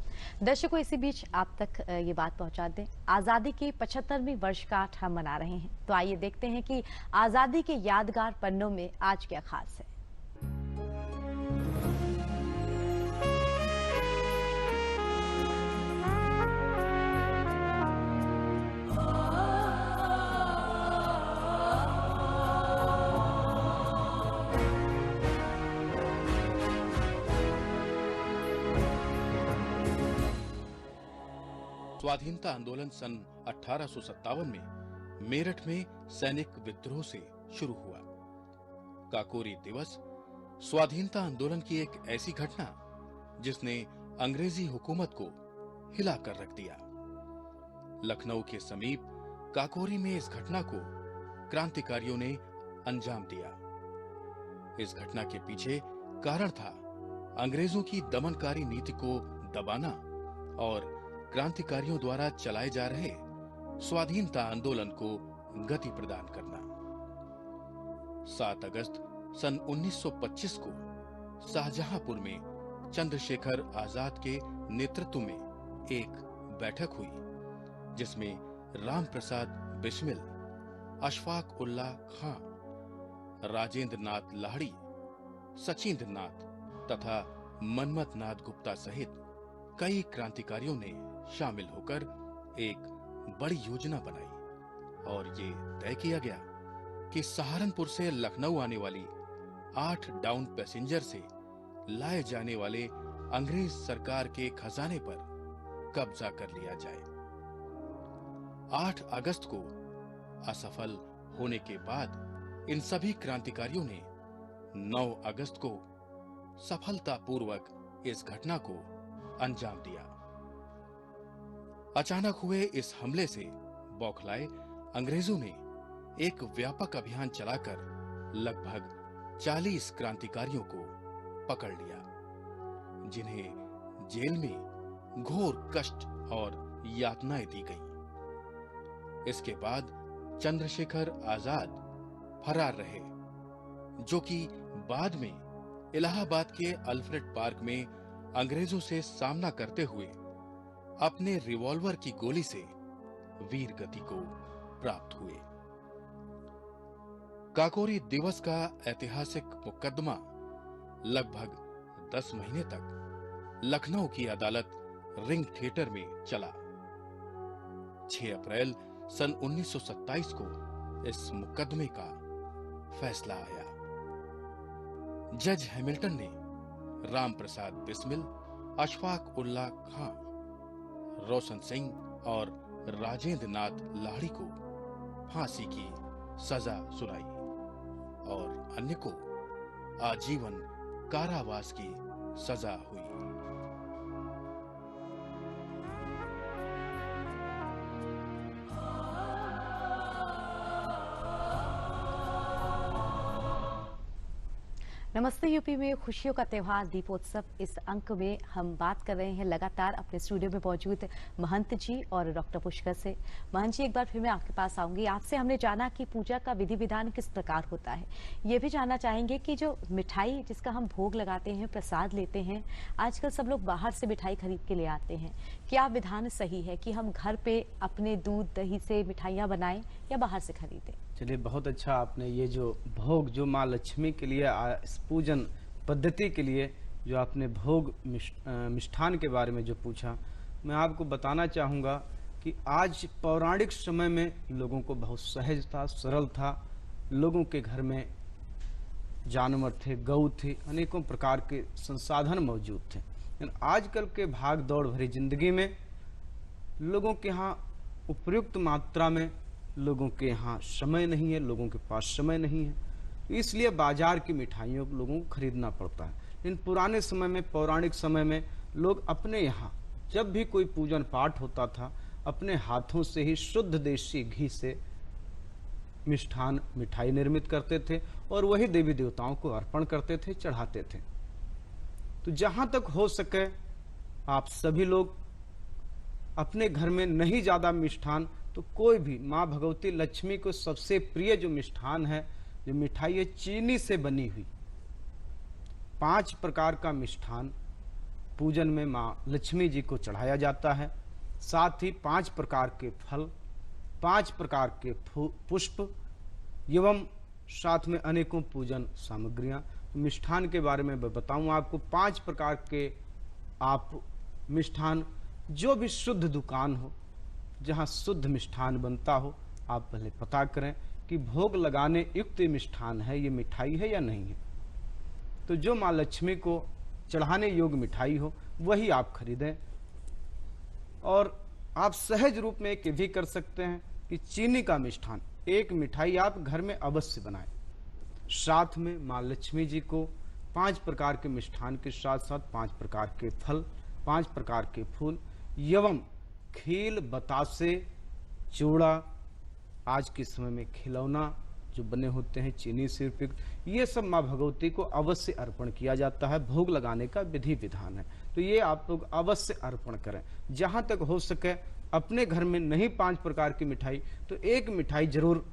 दर्शकों, इसी बीच आप तक ये बात पहुंचा दें, आजादी की 75वीं वर्षगांठ हम मना रहे हैं, तो आइए देखते हैं कि आजादी के यादगार पन्नों में आज क्या खास है। स्वाधीनता आंदोलन सन 1857 में मेरठ में सैनिक विद्रोह से शुरू हुआ। काकोरी दिवस स्वाधीनता आंदोलन की एक ऐसी घटना जिसने अंग्रेजी हुकूमत को हिला कर रख दिया। लखनऊ के समीप काकोरी में इस घटना को क्रांतिकारियों ने अंजाम दिया। इस घटना के पीछे कारण था अंग्रेजों की दमनकारी नीति को दबाना और क्रांतिकारियों द्वारा चलाए जा रहे स्वाधीनता आंदोलन को गति प्रदान करना। 7 अगस्त सन 1925 को शाहजहांपुर में चंद्रशेखर आजाद के नेतृत्व में एक बैठक हुई, जिसमें राम प्रसाद बिस्मिल, अशफाक उल्ला खां, राजेंद्र नाथ लाहिड़ी, सचिंद्र नाथ तथा मनमथ नाथ गुप्ता सहित कई क्रांतिकारियों ने शामिल होकर एक बड़ी योजना बनाई और ये तय किया गया कि सहारनपुर से लखनऊ आने वाली 8 डाउन पैसेंजर से लाए जाने वाले अंग्रेज सरकार के खजाने पर कब्जा कर लिया जाए। 8 अगस्त को असफल होने के बाद इन सभी क्रांतिकारियों ने 9 अगस्त को सफलतापूर्वक इस घटना को अंजाम दिया। अचानक हुए इस हमले से बौखलाए अंग्रेजों ने एक व्यापक अभियान चलाकर लगभग 40 क्रांतिकारियों को पकड़ लिया, जिन्हें जेल में घोर कष्ट और यातनाएं दी गईं। इसके बाद चंद्रशेखर आजाद फरार रहे, जो कि बाद में इलाहाबाद के अल्फ्रेड पार्क में अंग्रेजों से सामना करते हुए अपने रिवॉल्वर की गोली से वीर गति को प्राप्त हुए। काकोरी दिवस का ऐतिहासिक मुकदमा लगभग 10 महीने तक लखनऊ की अदालत रिंग थिएटर में चला। 6 अप्रैल सन 1927 को इस मुकदमे का फैसला आया। जज हैमिल्टन ने राम प्रसाद बिस्मिल, अशफाक उल्ला खां, रोशन सिंह और राजेंद्र नाथ लाहिड़ी को फांसी की सजा सुनाई और अन्य को आजीवन कारावास की सजा हुई। नमस्ते यूपी में खुशियों का त्योहार दीपोत्सव। इस अंक में हम बात कर रहे हैं लगातार अपने स्टूडियो में मौजूद महंत जी और डॉक्टर पुष्कर से। महंत जी, एक बार फिर मैं आपके पास आऊंगी। आपसे हमने जाना कि पूजा का विधि विधान किस प्रकार होता है। ये भी जानना चाहेंगे कि जो मिठाई जिसका हम भोग लगाते हैं, प्रसाद लेते हैं, आजकल सब लोग बाहर से मिठाई खरीद के ले आते हैं। क्या विधान सही है कि हम घर पे अपने दूध दही से मिठाइयाँ बनाएं या बाहर से खरीदें? चलिए, बहुत अच्छा आपने ये जो भोग जो माँ लक्ष्मी के लिए इस पूजन पद्धति के लिए जो आपने भोग मिष्ठान के बारे में जो पूछा, मैं आपको बताना चाहूँगा कि आज पौराणिक समय में लोगों को बहुत सहज था, सरल था। लोगों के घर में जानवर थे, गऊ थे, अनेकों प्रकार के संसाधन मौजूद थे। लेकिन आजकल के भाग दौड़ भरी जिंदगी में लोगों के यहाँ उपयुक्त मात्रा में लोगों के यहाँ समय नहीं है, लोगों के पास समय नहीं है, इसलिए बाजार की मिठाइयों को लोगों को खरीदना पड़ता है। लेकिन पुराने समय में, पौराणिक समय में लोग अपने यहाँ जब भी कोई पूजन पाठ होता था, अपने हाथों से ही शुद्ध देशी घी से मिष्ठान मिठाई निर्मित करते थे और वही देवी देवताओं को अर्पण करते थे, चढ़ाते थे। तो जहां तक हो सके आप सभी लोग अपने घर में नहीं ज्यादा मिष्ठान तो कोई भी माँ भगवती लक्ष्मी को सबसे प्रिय जो मिष्ठान है, जो मिठाई है, चीनी से बनी हुई 5 प्रकार का मिष्ठान पूजन में माँ लक्ष्मी जी को चढ़ाया जाता है। साथ ही 5 प्रकार के फल, 5 प्रकार के पुष्प एवं साथ में अनेकों पूजन सामग्रियां। मिष्ठान के बारे में बताऊं आपको, 5 प्रकार के आप मिष्ठान जो भी शुद्ध दुकान हो, जहां शुद्ध मिष्ठान बनता हो, आप पहले पता करें कि भोग लगाने युक्त मिष्ठान है, ये मिठाई है या नहीं है। तो जो माँ लक्ष्मी को चढ़ाने योग्य मिठाई हो वही आप खरीदें। और आप सहज रूप में एक भी कर सकते हैं कि चीनी का मिष्ठान एक मिठाई आप घर में अवश्य बनाएं। साथ में माँ लक्ष्मी जी को 5 प्रकार के मिष्ठान के साथ साथ 5 प्रकार के फल, 5 प्रकार के फूल एवं खील, बतासे, चूड़ा, आज के समय में खिलौना जो बने होते हैं चीनी से युक्त, ये सब माँ भगवती को अवश्य अर्पण किया जाता है। भोग लगाने का विधि विधान है, तो ये आप लोग अवश्य अर्पण करें। जहां तक हो सके अपने घर में नहीं 5 प्रकार की मिठाई तो एक मिठाई जरूर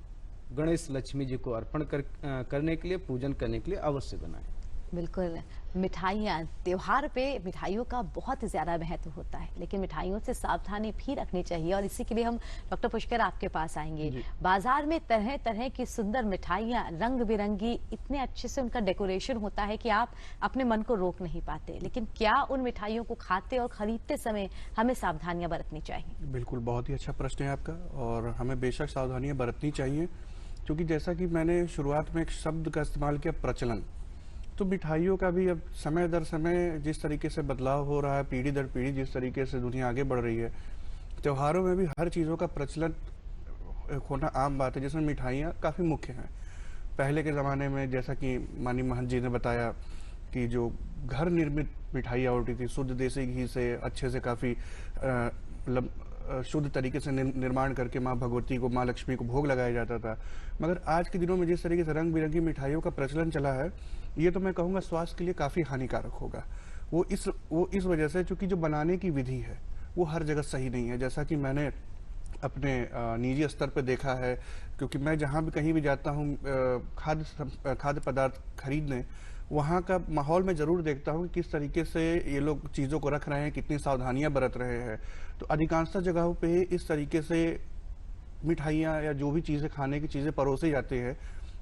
गणेश लक्ष्मी जी को अर्पण करने के लिए, पूजन करने के लिए अवश्य बनाएं। बिल्कुल। मिठाइयाँ, त्योहार पे मिठाइयों का बहुत ज्यादा महत्व होता है, लेकिन मिठाइयों से सावधानी भी रखनी चाहिए और इसी के लिए हम डॉक्टर पुष्कर आपके पास आएंगे। बाजार में तरह तरह की सुंदर मिठाइयाँ, रंग बिरंगी, इतने अच्छे से उनका डेकोरेशन होता है कि आप अपने मन को रोक नहीं पाते, लेकिन क्या उन मिठाइयों को खाते और खरीदते समय हमें सावधानियां बरतनी चाहिए? बिल्कुल, बहुत ही अच्छा प्रश्न है आपका, और हमें बेशक सावधानियां बरतनी चाहिए, क्योंकि जैसा कि मैंने शुरुआत में एक शब्द का इस्तेमाल किया, प्रचलन। तो मिठाइयों का भी अब समय दर समय जिस तरीके से बदलाव हो रहा है, पीढ़ी दर पीढ़ी जिस तरीके से दुनिया आगे बढ़ रही है, त्योहारों में भी हर चीज़ों का प्रचलन होना आम बात है, जिसमें मिठाइयाँ काफ़ी मुख्य हैं। पहले के ज़माने में जैसा कि माननीय महंत जी ने बताया कि जो घर निर्मित मिठाइयाँ होती थी, शुद्ध देसी घी से अच्छे से काफ़ी मतलब शुद्ध तरीके से निर्माण करके माँ भगवती को, माँ लक्ष्मी को भोग लगाया जाता था। मगर आज के दिनों में जिस तरीके से रंग बिरंगी मिठाइयों का प्रचलन चला है, ये तो मैं कहूँगा स्वास्थ्य के लिए काफ़ी हानिकारक होगा। वो इस वजह से, चूँकि जो बनाने की विधि है वो हर जगह सही नहीं है। जैसा कि मैंने अपने निजी स्तर पे देखा है, क्योंकि मैं जहाँ भी कहीं भी जाता हूँ खाद्य पदार्थ खरीदने, वहाँ का माहौल मैं ज़रूर देखता हूँ कि किस तरीके से ये लोग चीज़ों को रख रहे हैं, कितनी सावधानियाँ बरत रहे हैं। तो अधिकांशतः जगहों पे इस तरीके से मिठाइयाँ या जो भी चीज़ें, खाने की चीज़ें परोसी जाती है,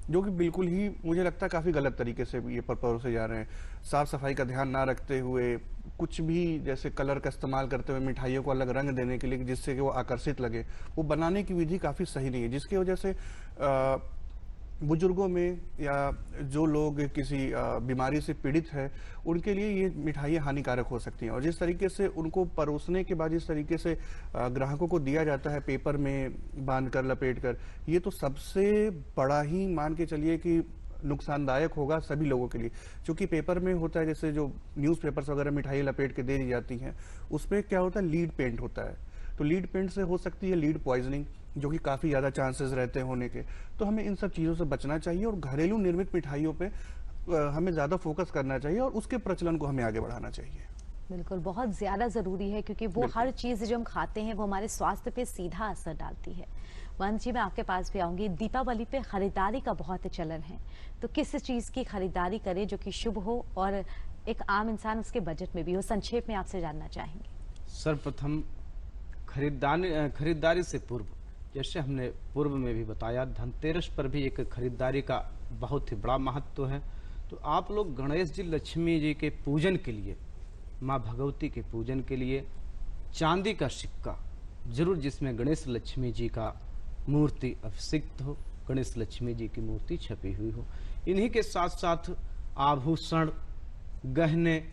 जो कि बिल्कुल ही मुझे लगता है काफ़ी गलत तरीके से ये परोसे जा रहे हैं। साफ़ सफाई का ध्यान ना रखते हुए, कुछ भी जैसे कलर का इस्तेमाल करते हुए मिठाइयों को अलग रंग देने के लिए, जिससे कि वो आकर्षित लगे, वो बनाने की विधि काफ़ी सही नहीं है, जिसकी वजह से बुजुर्गों में या जो लोग किसी बीमारी से पीड़ित है, उनके लिए ये मिठाइयाँ हानिकारक हो सकती हैं। और जिस तरीके से उनको परोसने के बाद जिस तरीके से ग्राहकों को दिया जाता है पेपर में बांध कर, लपेट कर, ये तो सबसे बड़ा ही मान के चलिए कि नुकसानदायक होगा सभी लोगों के लिए। क्योंकि पेपर में होता है, जैसे जो न्यूज़पेपर्स वगैरह मिठाई लपेट के दे दी जाती हैं, उसमें क्या होता है, लीड पेंट होता है। तो लीड पेंट से हो सकती है लीड पॉइजनिंग, जो कि काफ़ी ज़्यादा चांसेस रहते हैं होने के। तो हमें इन सब चीज़ों से बचना चाहिए और घरेलू निर्मित मिठाइयों पे हमें ज़्यादा फोकस करना चाहिए और उसके प्रचलन को हमें आगे बढ़ाना चाहिए। बिल्कुल, बहुत ज़्यादा ज़रूरी है, क्योंकि वो हर चीज़ जो हम खाते हैं वो हमारे स्वास्थ्य पे सीधा असर डालती है। महंत जी, मैं आपके पास भी आऊँगी। दीपावली पे खरीदारी का बहुत चलन है, तो किस चीज़ की खरीदारी करें जो कि शुभ हो और एक आम इंसान उसके बजट में भी हो? संक्षेप में आपसे जानना चाहेंगे। सर्वप्रथम खरीदारी से पूर्व, जैसे हमने पूर्व में भी बताया, धनतेरस पर भी एक खरीदारी का बहुत ही बड़ा महत्व है। तो आप लोग गणेश जी, लक्ष्मी जी के पूजन के लिए, माँ भगवती के पूजन के लिए चांदी का सिक्का जरूर, जिसमें गणेश लक्ष्मी जी का मूर्ति अभिषिक्त हो, गणेश लक्ष्मी जी की मूर्ति छपी हुई हो। इन्हीं के साथ साथ आभूषण, गहने,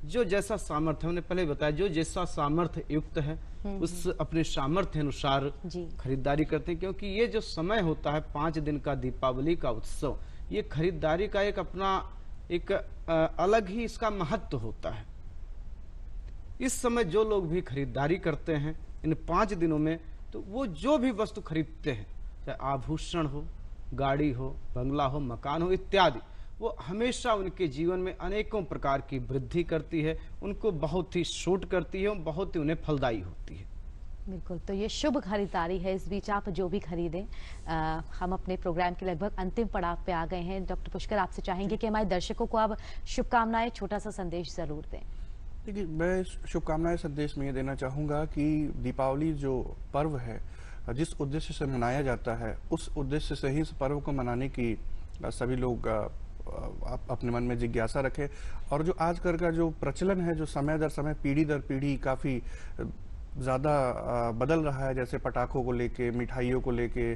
जो जैसा सामर्थ्य, हमने पहले बताया, जो जैसा सामर्थ्य युक्त है उस अपने सामर्थ्य अनुसार खरीदारी करते हैं। क्योंकि ये जो समय होता है 5 दिन का दीपावली का उत्सव, ये खरीदारी का एक अपना एक अलग ही इसका महत्व होता है। इस समय जो लोग भी खरीदारी करते हैं इन 5 दिनों में, तो वो जो भी वस्तु खरीदते हैं, चाहे आभूषण हो, गाड़ी हो, बंगला हो, मकान हो इत्यादि, वो हमेशा उनके जीवन में अनेकों प्रकार की वृद्धि करती है, उनको बहुत ही सूट करती है, बहुत ही उन्हें फलदायी होती है। बिल्कुल, तो ये शुभ खरीदारी है। इस बीच आप जो भी खरीदें, हम अपने प्रोग्राम के लगभग अंतिम पड़ाव पे आ गए हैं। डॉक्टर पुष्कर, आपसे चाहेंगे कि हमारे दर्शकों को आप शुभकामनाएं, छोटा सा संदेश जरूर दें। देखिए, मैं शुभकामनाएं संदेश में ये देना चाहूँगा कि दीपावली जो पर्व है, जिस उद्देश्य से मनाया जाता है, उस उद्देश्य से ही इस पर्व को मनाने की सभी लोग अपने मन में जिज्ञासा रखें। और जो आजकल का जो प्रचलन है, जो समय दर समय, पीढ़ी दर पीढ़ी काफ़ी ज़्यादा बदल रहा है, जैसे पटाखों को लेके, मिठाइयों को लेके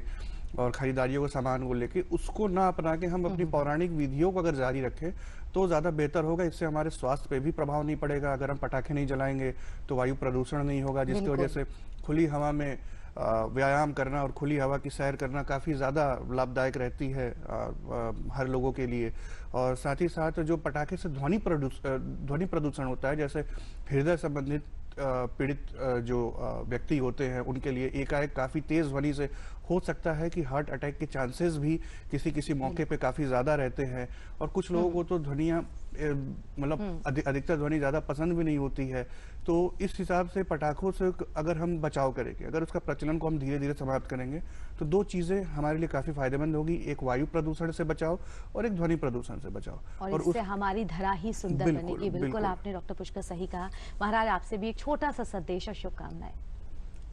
और खरीदारियों के सामान को लेके, उसको ना अपना के हम अपनी पौराणिक विधियों को अगर जारी रखें तो ज़्यादा बेहतर होगा। इससे हमारे स्वास्थ्य पे भी प्रभाव नहीं पड़ेगा। अगर हम पटाखे नहीं जलाएंगे तो वायु प्रदूषण नहीं होगा, जिसकी वजह से खुली हवा में व्यायाम करना और खुली हवा की सैर करना काफ़ी ज़्यादा लाभदायक रहती है हर लोगों के लिए। और साथ ही साथ जो पटाखे से ध्वनि प्रदूषण होता है, जैसे हृदय संबंधित पीड़ित जो व्यक्ति होते हैं, उनके लिए एकाएक काफ़ी तेज़ ध्वनि से हो सकता है कि हार्ट अटैक के चांसेस भी किसी किसी मौके पे काफ़ी ज़्यादा रहते हैं। और कुछ लोगों को तो ध्वनियाँ मतलब अधिकतर ध्वनि ज्यादा पसंद भी नहीं होती है। तो इस हिसाब से पटाखों से अगर हम बचाव करेंगे, अगर उसका प्रचलन को हम धीरे धीरे समाप्त करेंगे, तो दो चीजें हमारे लिए काफी फायदेमंद होगी। एक वायु प्रदूषण से बचाव और एक ध्वनि प्रदूषण से बचाव। और इससे हमारी धरा ही सुंदर बिल्कुल, बनेगी। बिल्कुल बिल्कुल। आपने डॉक्टर पुष्कर सही कहा। महाराज आपसे भी एक छोटा सा संदेश और शुभकामनाएं।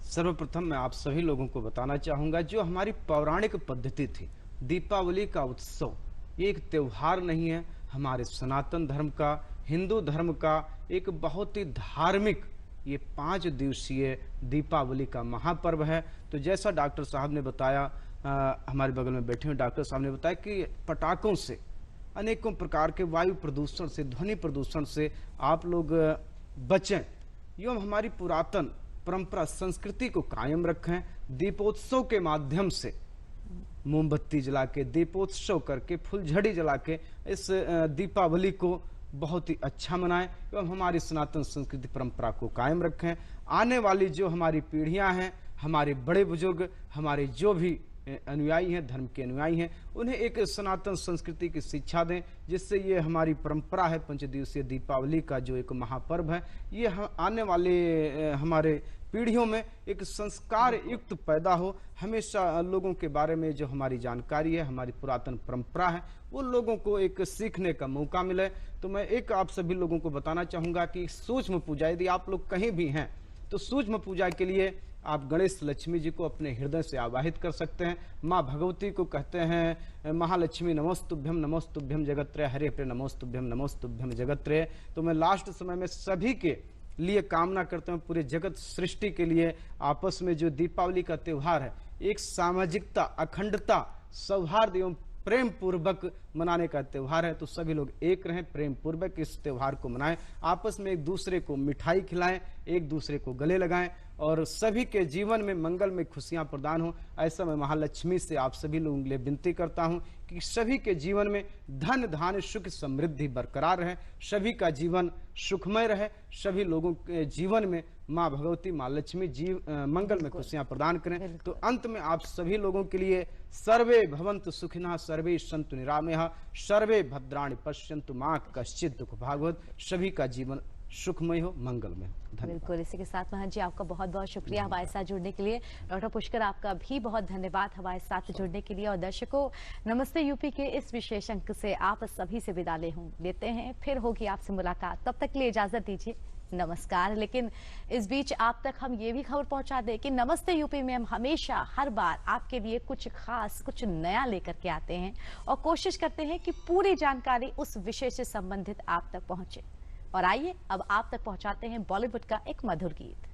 सर्वप्रथम मैं आप सभी लोगों को बताना चाहूंगा, जो हमारी पौराणिक पद्धति थी, दीपावली का उत्सव ये एक त्योहार नहीं है, हमारे सनातन धर्म का, हिंदू धर्म का एक बहुत ही धार्मिक ये 5 दिवसीय दीपावली का महापर्व है। तो जैसा डॉक्टर साहब ने बताया, हमारे बगल में बैठे हुए डॉक्टर साहब ने बताया कि पटाखों से, अनेकों प्रकार के वायु प्रदूषण से, ध्वनि प्रदूषण से आप लोग बचें एवं हमारी पुरातन परंपरा संस्कृति को कायम रखें। दीपोत्सव के माध्यम से मोमबत्ती जला के, दीपोत्सव करके, फुलझड़ी जला के इस दीपावली को बहुत ही अच्छा मनाएं एवं हमारी सनातन संस्कृति परंपरा को कायम रखें। आने वाली जो हमारी पीढ़ियां हैं, हमारे बड़े बुजुर्ग, हमारे जो भी अनुयायी हैं, धर्म के अनुयायी हैं, उन्हें एक सनातन संस्कृति की शिक्षा दें, जिससे ये हमारी परंपरा है 5 दिवसीय दीपावली का जो एक महापर्व है, ये आने वाले हमारे पीढ़ियों में एक संस्कार युक्त पैदा हो। हमेशा लोगों के बारे में जो हमारी जानकारी है, हमारी पुरातन परंपरा है, वो लोगों को एक सीखने का मौका मिले। तो मैं एक आप सभी लोगों को बताना चाहूंगा कि सूक्ष्म पूजा, यदि आप लोग कहीं भी हैं तो सूक्ष्म पूजा के लिए आप गणेश लक्ष्मी जी को अपने हृदय से आवाहित कर सकते हैं। माँ भगवती को कहते हैं महालक्ष्मी नमोस्तुभ्यम जगत्त्रय, हरे प्रिय नमोस्तुभ्यम जगत्त्रय। तो मैं लास्ट समय में सभी के लिए कामना करता हूँ, पूरे जगत सृष्टि के लिए, आपस में जो दीपावली का त्योहार है, एक सामाजिकता, अखंडता, सौहार्द एवं प्रेम पूर्वक मनाने का त्योहार है। तो सभी लोग एक रहें, प्रेम पूर्वक इस त्योहार को मनाएं, आपस में एक दूसरे को मिठाई खिलाएं, एक दूसरे को गले लगाएं और सभी के जीवन में मंगल में खुशियां प्रदान हो। ऐसा मैं महालक्ष्मी से आप सभी लोगों के लिए विनती करता हूं कि सभी के जीवन में धन धान्य सुख समृद्धि बरकरार रहे, सभी का जीवन सुखमय रहे, सभी लोगों के जीवन में माँ भगवती, माँ लक्ष्मी मंगल में खुशियां प्रदान करें। तो अंत में आप सभी लोगों के लिए सर्वे भवन्तु सुखिनः, सर्वे सन्तु निरामयः, सर्वे भद्राणि पश्यन्तु मा कश्चित् दुःख भाग्वत्, सभी का जीवन सुखमय हो, मंगलमय हो। बिल्कुल। इसी के साथ महंत जी आपका बहुत बहुत शुक्रिया हमारे साथ जुड़ने के लिए। डॉक्टर पुष्कर आपका भी बहुत धन्यवाद हमारे साथ जुड़ने के लिए। और दर्शकों, नमस्ते यूपी के इस विशेष अंक से आप सभी से विदा लेते हैं, फिर होगी आपसे मुलाकात। तब तक के लिए इजाजत दीजिए, नमस्कार। लेकिन इस बीच आप तक हम ये भी खबर पहुंचा दें कि नमस्ते यूपी में हम हमेशा हर बार आपके लिए कुछ खास, कुछ नया लेकर के आते हैं और कोशिश करते हैं कि पूरी जानकारी उस विषय से संबंधित आप तक पहुंचे। और आइए अब आप तक पहुंचाते हैं बॉलीवुड का एक मधुर गीत।